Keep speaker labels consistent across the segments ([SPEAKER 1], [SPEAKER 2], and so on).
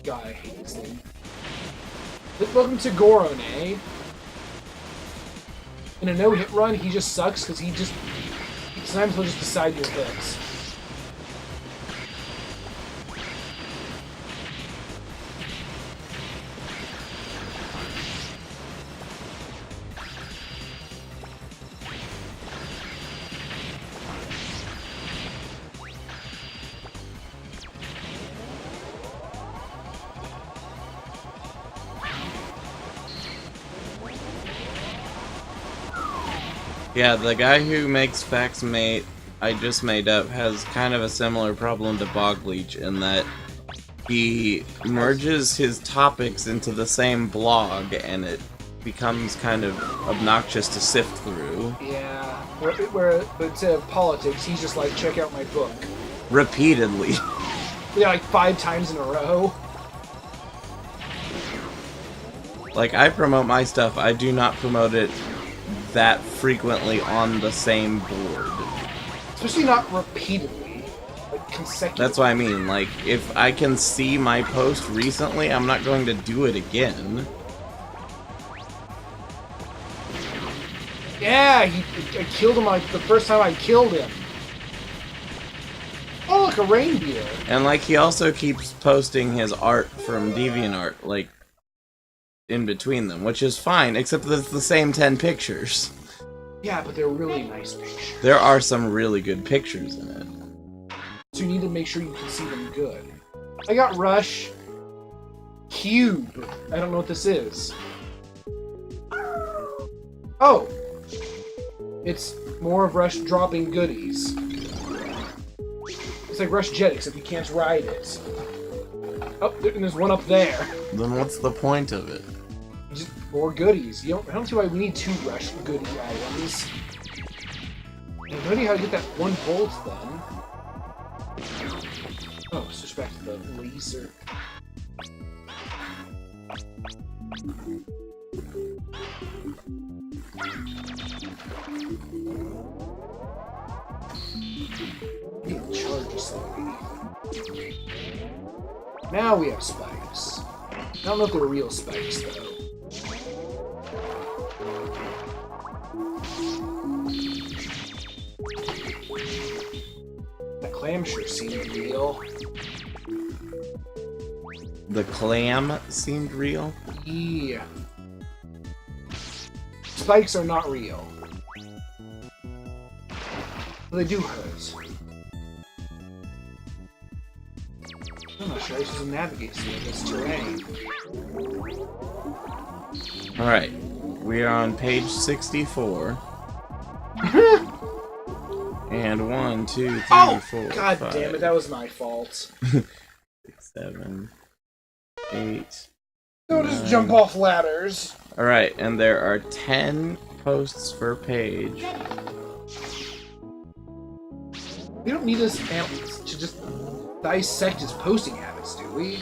[SPEAKER 1] God, I hate this thing. Welcome to Goron, eh? In a no-hit run, he just sucks because sometimes he'll just decide your hits.
[SPEAKER 2] Yeah, the guy who makes Fax Mate I just made up has kind of a similar problem to Bogleach in that he merges his topics into the same blog and it becomes kind of obnoxious to sift through.
[SPEAKER 1] Yeah, but instead of politics, he's just like, check out my book.
[SPEAKER 2] Repeatedly.
[SPEAKER 1] Yeah, like 5 times in a row.
[SPEAKER 2] Like, I promote my stuff, I do not promote it that frequently on the same board.
[SPEAKER 1] Especially not repeatedly. Like, consecutively.
[SPEAKER 2] That's what I mean, like, if I can see my post recently, I'm not going to do it again.
[SPEAKER 1] Yeah, I killed him like the first time I killed him. Oh, look, a reindeer.
[SPEAKER 2] And, like, he also keeps posting his art from DeviantArt, like, in between them, which is fine, except that it's the same 10 pictures.
[SPEAKER 1] Yeah, but they're really nice pictures.
[SPEAKER 2] There are some really good pictures in it.
[SPEAKER 1] So you need to make sure you can see them good. I got Rush. Cube. I don't know what this is. Oh! It's more of Rush dropping goodies. It's like Rush Jet, except you can't ride it. Oh, and there's one up there.
[SPEAKER 2] Then what's the point of it?
[SPEAKER 1] Just more goodies. I don't see why we need 2 Rush goodie items. I have no idea how to get that 1 bolt then. Oh, switch back to the laser. I need to charge this thing. Now we have spikes. I don't know if they're real spikes though. The clam sure seemed real.
[SPEAKER 2] The clam seemed real?
[SPEAKER 1] Yeah. Spikes are not real. But they do hurt. I'm not sure I should navigate through this terrain.
[SPEAKER 2] Alright, we are on page 64. And 1, 2, 3,
[SPEAKER 1] oh,
[SPEAKER 2] 4,
[SPEAKER 1] God
[SPEAKER 2] 5,
[SPEAKER 1] damn it, that was my fault.
[SPEAKER 2] 6, 7, 8.
[SPEAKER 1] Don't just jump off ladders.
[SPEAKER 2] Alright, and there are 10 posts per page.
[SPEAKER 1] We don't need this to just dissect his posting habits, do we?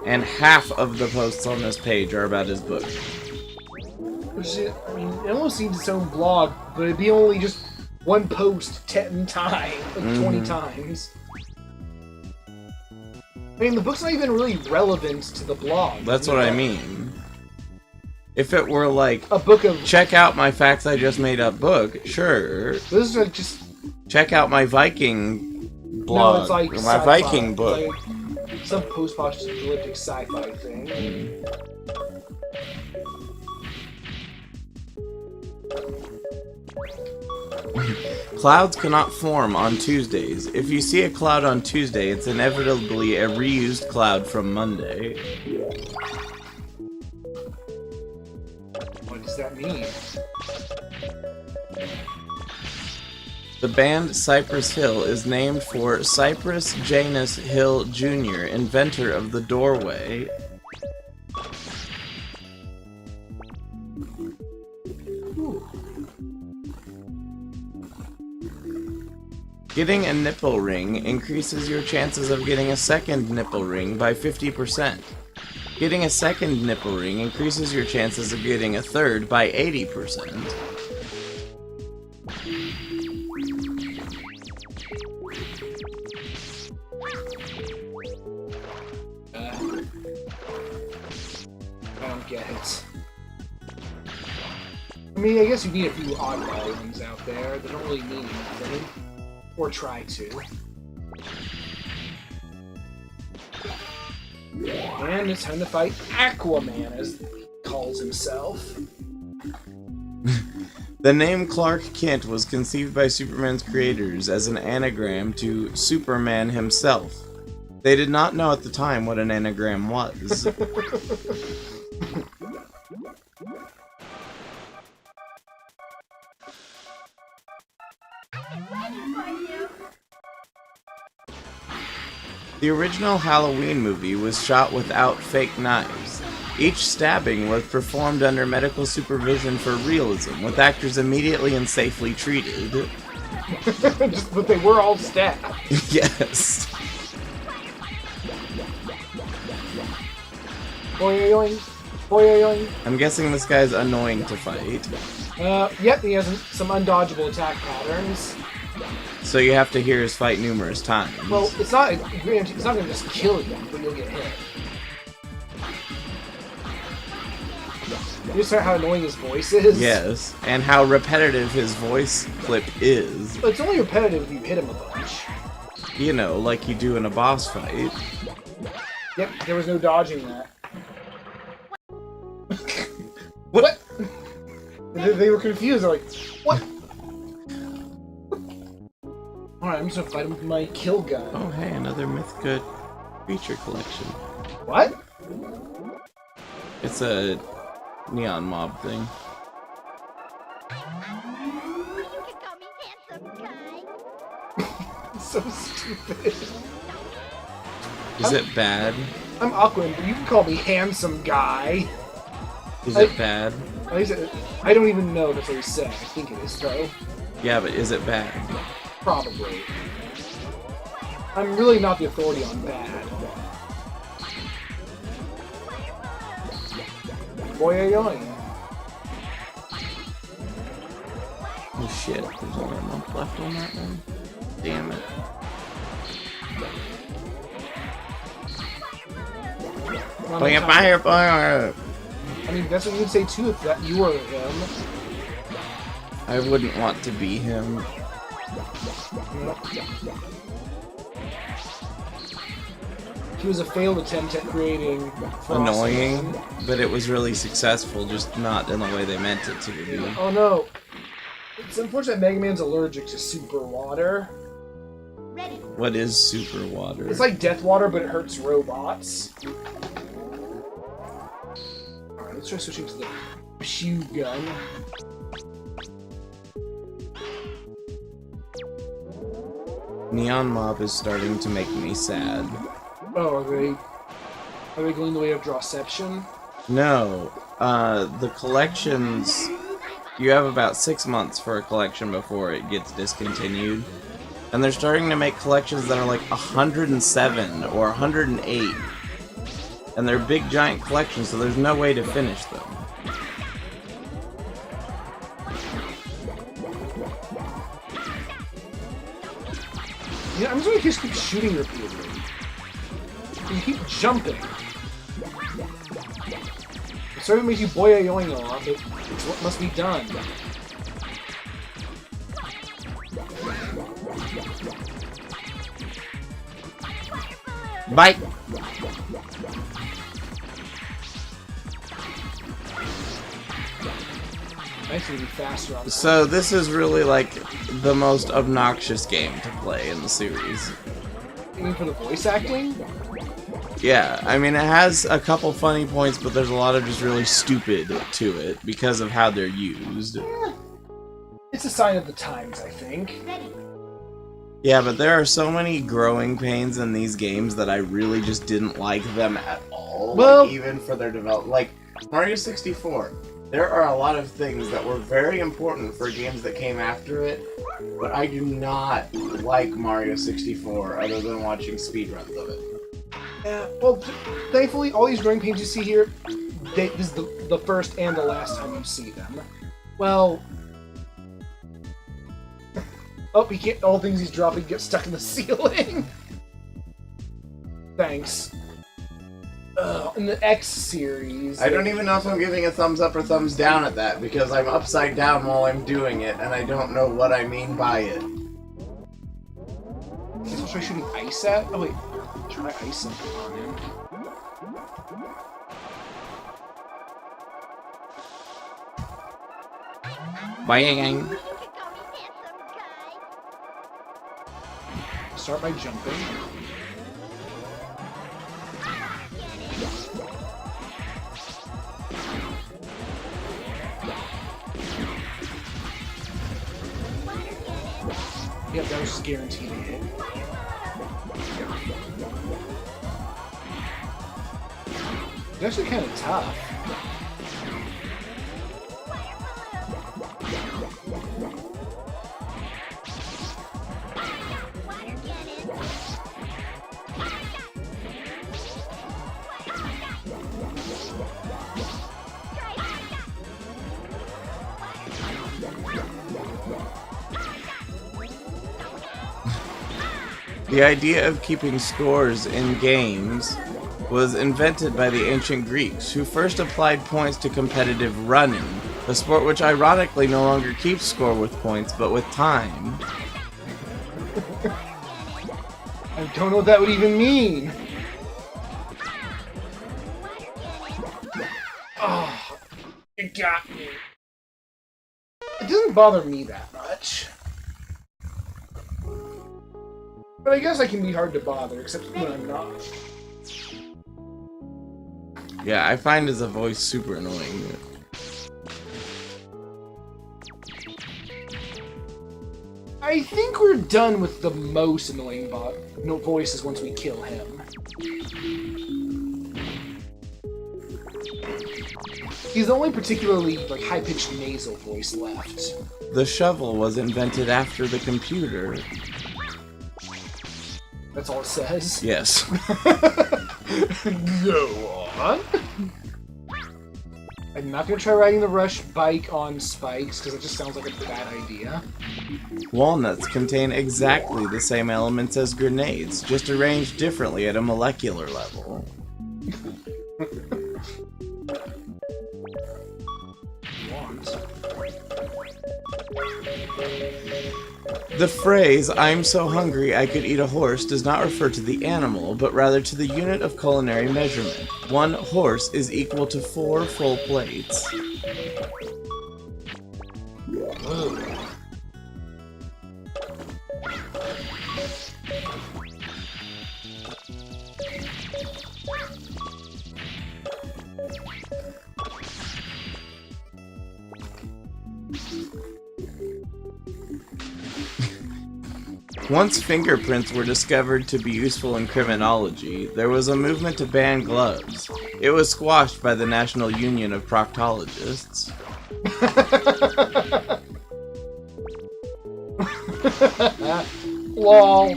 [SPEAKER 2] And half of the posts on this page are about his book.
[SPEAKER 1] Which is, I mean, it almost seems its own blog, but it'd be only just 1 post 10 times, like 20 times. I mean, the book's not even really relevant to the blog.
[SPEAKER 2] That's what I mean. If it were like
[SPEAKER 1] a book of
[SPEAKER 2] check out my facts I just made up book, sure.
[SPEAKER 1] This is like just
[SPEAKER 2] check out my Viking blog,
[SPEAKER 1] no, it's like
[SPEAKER 2] or my Viking book.
[SPEAKER 1] Like some post-apocalyptic sci-fi thing.
[SPEAKER 2] Clouds cannot form on Tuesdays. If you see a cloud on Tuesday, it's inevitably a reused cloud from Monday.
[SPEAKER 1] What does that mean?
[SPEAKER 2] The band Cypress Hill is named for Cypress Janus Hill Jr., inventor of the doorway. Getting a nipple ring increases your chances of getting a second nipple ring by 50%. Getting a second nipple ring increases your chances of getting a third by 80%.
[SPEAKER 1] I don't get it. I mean, I guess you need a few oddball ones out there that don't really mean anything. Or try to. And it's time to fight Aquaman, as he calls himself.
[SPEAKER 2] The name Clark Kent was conceived by Superman's creators as an anagram to Superman himself. They did not know at the time what an anagram was. The original Halloween movie was shot without fake knives. Each stabbing was performed under medical supervision for realism, with actors immediately and safely treated.
[SPEAKER 1] But they were all stabbed.
[SPEAKER 2] Yes.
[SPEAKER 1] Boing, boing.
[SPEAKER 2] I'm guessing this guy's annoying to fight.
[SPEAKER 1] Yep, he has some undodgeable attack patterns.
[SPEAKER 2] So you have to hear his fight numerous times.
[SPEAKER 1] Well, it's not going to just kill you, but you'll get hit. You just heard how annoying his voice is?
[SPEAKER 2] Yes, and how repetitive his voice clip is.
[SPEAKER 1] But it's only repetitive if you hit him a bunch.
[SPEAKER 2] You know, like you do in a boss fight.
[SPEAKER 1] Yep, there was no dodging that.
[SPEAKER 2] What?
[SPEAKER 1] They were confused. They're like, what? Alright, I'm just gonna fight him with my kill gun.
[SPEAKER 2] Oh, hey, another Mythica feature collection.
[SPEAKER 1] What?
[SPEAKER 2] It's a neon mob thing.
[SPEAKER 3] You can call me handsome guy.
[SPEAKER 1] So stupid.
[SPEAKER 2] Is it bad?
[SPEAKER 1] I'm awkward, but you can call me handsome guy.
[SPEAKER 2] Is it bad?
[SPEAKER 1] I don't even know if that's what he said. I think it is, though.
[SPEAKER 2] Yeah, but is it bad?
[SPEAKER 1] Probably. I'm really not the authority on bad. Boy, yoing.
[SPEAKER 2] Oh shit, there's only a month left on that one. Damn it. Fire!
[SPEAKER 1] I mean, that's what you'd say too if that you were him.
[SPEAKER 2] I wouldn't want to be him.
[SPEAKER 1] He was a failed attempt at creating
[SPEAKER 2] Annoying,
[SPEAKER 1] Frostman.
[SPEAKER 2] but it was really successful, just not in the way they meant it to be.
[SPEAKER 1] Oh no. It's unfortunate Mega Man's allergic to super water.
[SPEAKER 3] Ready.
[SPEAKER 2] What is super water?
[SPEAKER 1] It's like death water, but it hurts robots. Alright, let's try switching to the Pew gun.
[SPEAKER 2] Neon Mob is starting to make me sad.
[SPEAKER 1] Oh, are they going the way of Drawception?
[SPEAKER 2] No, the collections, you have about 6 months for a collection before it gets discontinued. And they're starting to make collections that are like 107 or 108. And they're big giant collections, so there's no way to finish them.
[SPEAKER 1] Yeah, I'm just gonna just keep shooting repeatedly. You keep jumping. It sort of makes you boy-a-yoing a lot, but it's what must be done.
[SPEAKER 2] Bite!
[SPEAKER 1] Nice to be faster on that.
[SPEAKER 2] So this is really like the most obnoxious game to play in the series.
[SPEAKER 1] Even for the voice acting?
[SPEAKER 2] Yeah, I mean it has a couple funny points, but there's a lot of just really stupid to it because of how they're used.
[SPEAKER 1] It's a sign of the times, I think.
[SPEAKER 3] Ready.
[SPEAKER 2] Yeah, but there are so many growing pains in these games that I really just didn't like them at all.
[SPEAKER 1] Well-
[SPEAKER 2] like, even for their development. Like, Mario 64. There are a lot of things that were very important for games that came after it, but I do not like Mario 64 other than watching speedruns of it.
[SPEAKER 1] Yeah, well, thankfully, all these growing pains you see here, this is the first and the last time you see them. Well... Oh, he can't. All things he's dropping get stuck in the ceiling. Thanks. In the X series...
[SPEAKER 2] I don't even know if I'm giving a thumbs up or thumbs down at that, because I'm upside down while I'm doing it, and I don't know what I mean by it.
[SPEAKER 1] Guess I'll try shooting ice at? Oh, wait. Try ice something on him.
[SPEAKER 2] Bang.
[SPEAKER 3] You can call me handsome guy.
[SPEAKER 1] Start by jumping. Yep, that was just guaranteed to hit. It's actually kind of tough.
[SPEAKER 2] The idea of keeping scores in games was invented by the ancient Greeks, who first applied points to competitive running, a sport which ironically no longer keeps score with points, but with time.
[SPEAKER 1] I don't know what that would even mean. Oh, it got me. It doesn't bother me that much. But I guess I can be hard to bother, except when I'm not.
[SPEAKER 2] Yeah, I find his voice super annoying.
[SPEAKER 1] I think we're done with the most annoying voices once we kill him. He's the only particularly high-pitched nasal voice left.
[SPEAKER 2] The shovel was invented after the computer.
[SPEAKER 1] That's all it says?
[SPEAKER 2] Yes.
[SPEAKER 1] Go on. I'm not gonna try riding the Rush bike on spikes, because it just sounds like a bad idea.
[SPEAKER 2] Walnuts contain exactly the same elements as grenades, just arranged differently at a molecular level. The phrase, "I'm so hungry I could eat a horse," does not refer to the animal, but rather to the unit of culinary measurement. 1 horse is equal to 4 full plates. Once fingerprints were discovered to be useful in criminology, there was a movement to ban gloves. It was squashed by the National Union of Proctologists.
[SPEAKER 1] Lol.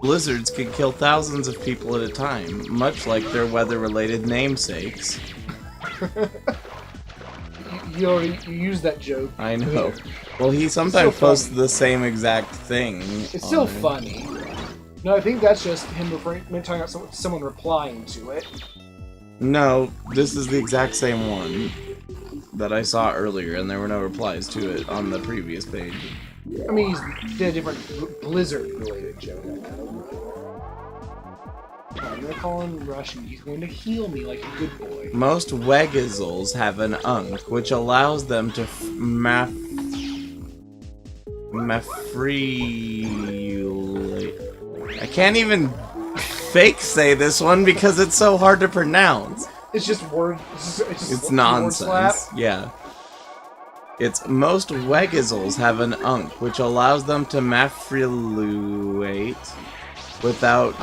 [SPEAKER 2] Blizzards can kill thousands of people at a time, much like their weather-related namesakes.
[SPEAKER 1] You already used that joke.
[SPEAKER 2] I know. Well, he sometimes posts the same exact thing.
[SPEAKER 1] It's still funny. No, I think that's just him talking about someone replying to it.
[SPEAKER 2] No, this is the exact same one that I saw earlier, and there were no replies to it on the previous page.
[SPEAKER 1] I mean, he did a different Blizzard-related joke. I'm gonna call him Rush, and he's going to heal me like a good boy.
[SPEAKER 2] Most Wegizzles have an unk, which allows them to mafreelate. I can't even fake say this one because it's so hard to pronounce.
[SPEAKER 1] It's just word.
[SPEAKER 2] It's nonsense. Yeah. It's most Wegizzles have an unk, which allows them to mafreelate without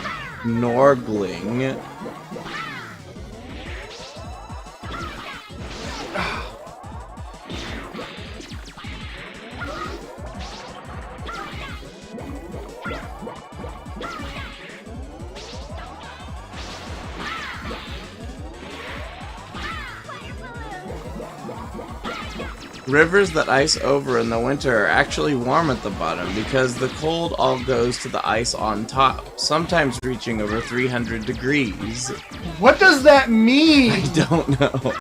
[SPEAKER 2] Norgling. Rivers that ice over in the winter are actually warm at the bottom because the cold all goes to the ice on top, sometimes reaching over 300 degrees.
[SPEAKER 1] What does that mean?
[SPEAKER 2] I don't know.